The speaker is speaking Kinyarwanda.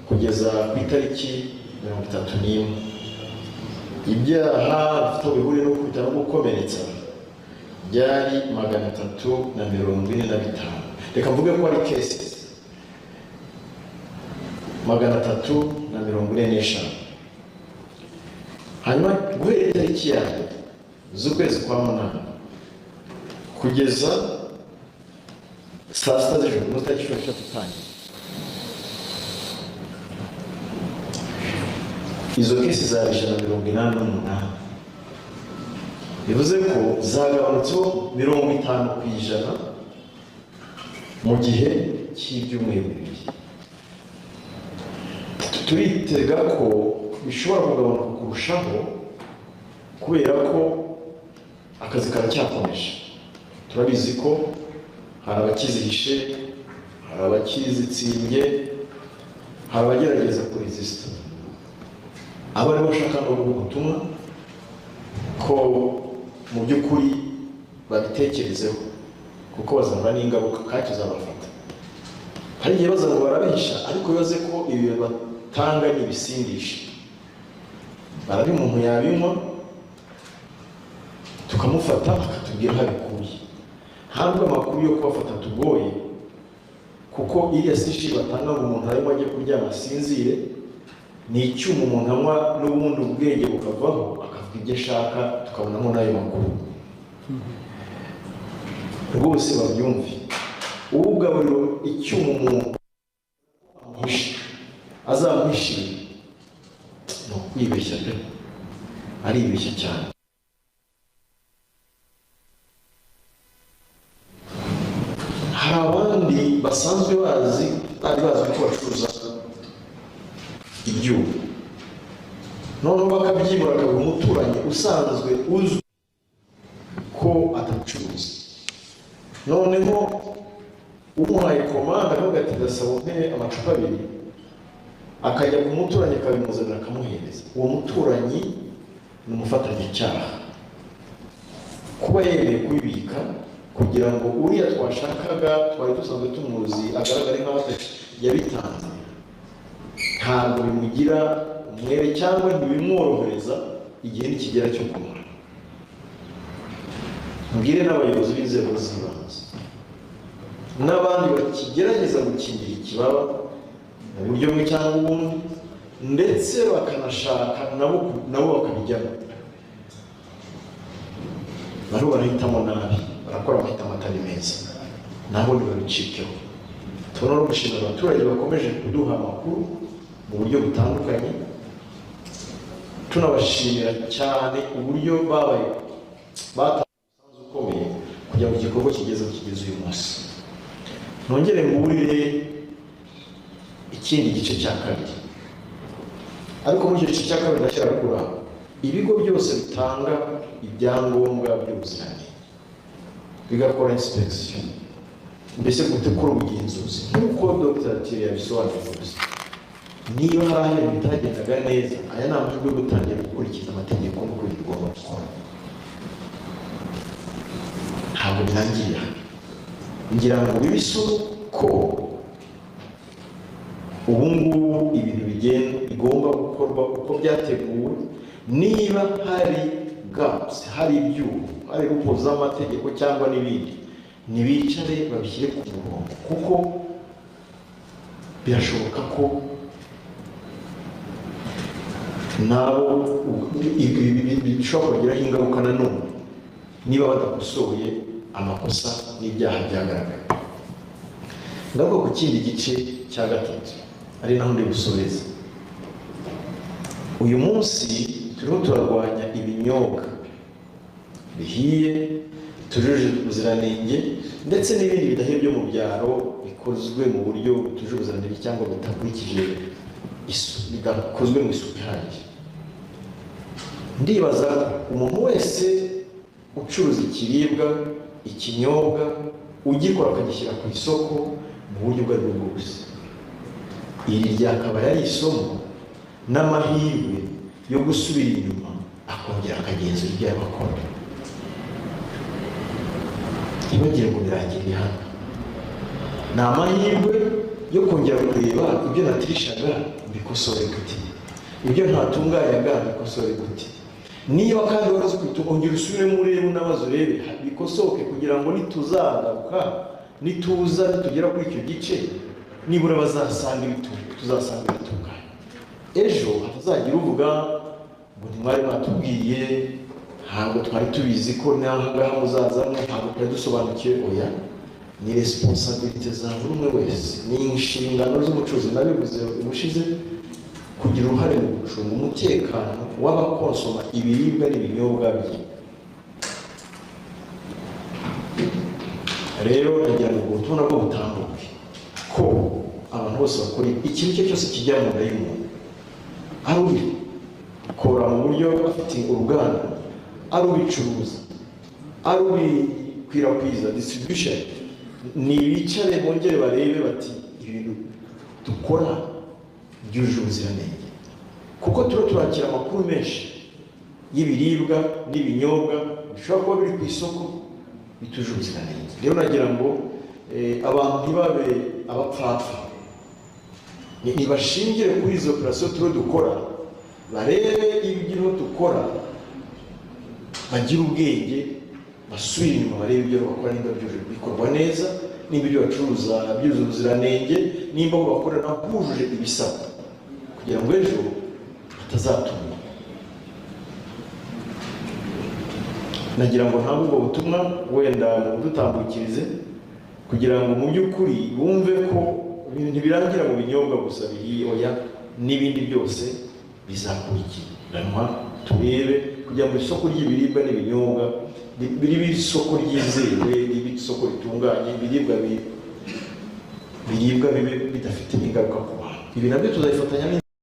kugeza ku itariki 31. Ibyaha bifite bihuriye no kwita no gukomeretsa byari 345. Reka mvuge ko ari cases 345. Hanyuma guhera itariki ya z'ukwezi kwa munani kugeza saa sita z'ijoro mu tariki 13 izo kesi za 188, bivuze ko zagabanutseho 50% mu gihe cy'ibyumweru bibiri. Turitega ko bishobora kugabanuka kurushaho kubera ko akazi karacyakomeje. Turabizi ko hari abakizihishe, hari abakizitsindye, hari abagerageza kuresista. Abari bashaka no gutumwa ko mu by'ukuri babitekerezeho kuko bazana n'ingaruka kacyo zabafata. Hari igihe bazana barabihisha, ariko bibaze ko ibi batanga n'ibisindisha. Barabi umuntu yabinywa tukamufata akatubwira aho abikuye. Ntabwo amakuru yo kubafata tugoye kuko iriya sishi batanga ngo umuntu arimo ajye kuryama asinzire, ni icyuma umuntu anywa n'ubundi ubwenge bukavaho akavuga ibyo ashaka, tukabonamo n'ayo makuru. Rwose babyumve, ugaburiro icyuma umuntu azamuhishira no kwibeshya pe, aribeshya cyane. Hari abandi basanzwe bazi ko bacuruza ibyuma, noneho bakabyibura akabiha umuturanyi usanzwe uzwi ko atacuruza. Noneho umuhaye komanda akavuga ati ndasaba umpe amacupa 2, akajya ku muturanyi akabimuzanira akamuhereza. Uwo muturanyi ni umufatanyacyaha kuba yemeye kubibika kugira ngo uriya twashakaga twari dusanzwe tumuzi agaragare nk'aho yabitanze. Ntabwo bimugira umwere cyangwa ntibimworohereza igihe nikigera cyo kumara. Mbwire n'abayobozi b'inzego z'ibanze n'abandi bakigerageza gukingira ikibaba mu buryo bumwe cyangwa ubundi, ndetse bakanashaka nabo bakabijyamo. Nabo barahitamo nabi, barakora amahitamo atari meza, nabo ntibabicikeho. Tubona no gushimira abaturage bakomeje kuduha amakuru mu buryo butandukanye, tunabashimira cyane uburyo babaye batanze ukomeye kugira ngo igikorwa kigeze uyu munsi. Nongere mburire ikindi gice cya kabiri, ariko muri icyo gice cya kabiri ndashyira kuri ibigo byose bitanga ibyangombwa by'ubuziranenge bigakora inspection, mbese gutegura ubugenzuzi nk'uko Dr. Thierry yabisobanuye. Niba hari ahantu bitagendaga neza, aya ni amahirwe yo gutangira gukurikiza amategeko nk'uko bigomba gukora. Ntabwo birangiye ngira ngo bibisuru ko ubu ngubu ibintu bigomba gukorwa uko byateguwe. Niba hari gaps, hari ibyuho, hari gukoza amategeko cyangwa n'ibindi, nibicare babishyire ku murongo, kuko birashoboka ko nabo bishobora kugiraho ingaruka nanone niba badakosoye amakosa n'ibyaha byagaragaye. Ngaruka ku kindi gice cya gatatu ari naho ndi gusoreza. Uyu munsi turimo turarwanya ibinyobwa bihiye, tujuje ubuziranenge, ndetse n'ibindi bidahiye byo mu byaro bikozwe mu buryo butuje ubuziranenge cyangwa butakurikije bidakozwe mu isuku ihagije. Ndibaza umuntu wese ucuruza ikiribwa, ikinyobwa, ugikora akagishyira ku isoko mu buryo ubwo aribwo bwose, iri ryakaba yari isomo n'amahirwe yo gusubira inyuma akongera akagenzura ibyo yakora. Ntibagire ngo birangire hano. Ni amahirwe yo kongera kureba ibyo natirishaga mbikosore gute, ibyo ntatunganyaga mbikosore gute. Niba kandi warazi ongera usubiremo urebe unabaze urebe bikosoke, kugira ngo nituzagaruka nituza nitugera kuri icyo gice nibura bazasanga tuzasanga ibitunganye. Ejo hatazagira uvuga ngo ntimwari mwatubwiye, ntabwo twari tubizi ko n'ahangaha muzazamwe, ntabwo twari dusobanukiwe. Oya, ni responsabilité za buri umwe wese, ni inshingano z'umucuruzi nabivuze ubushize, kugira uruhare mu gucunga umutekano w'abakonsoma ibiribwa n'ibinyobwa bye. Rero nagira ngo ubutumwa bwo butambuke ko abantu bose bakora ikintu icyo cyose kijya mu nda y'umuntu, ari ubikora mu buryo afite uruganda, ari ubicuruza, ari ubikwirakwiza distribution, ni bicare bongere barebe bati ibintu dukora byuje ubuziranenge, kuko turakira amakuru menshi y'ibiribwa n'ibinyobwa bishobora kuba biri ku isoko bituje ubuziranenge. Rero nagira ngo abantu ntibabe abapfapfa, ntibashingire kuri izo operasiyo turiho dukora, barebe ibyo dukora, bagire ubwenge, basubire inyuma barebe ibyo bakora nimba byuje bikorwa neza, nimba ibyo bacuruza byuje ubuziranenge, nimba aho bakorera hujuje ibisabwa, kugira ngo ejo batazatuma. Nagira ngo ntabwo ubwo butumwa wenda budutambukirize, kugira ngo mu by'ukuri bumve ko ibintu ntibirangira mu binyobwa gusa bihiye, oya, n'ibindi byose bizakurikiranwa. Turebe kugira ngo isoko ry'ibiribwa n'ibinyobwa biri isoko ryizewe, ribe isoko ritunganye, ibiribwa bibe bidafite ingaruka ku bantu. Ibi nabyo tuzabifatanya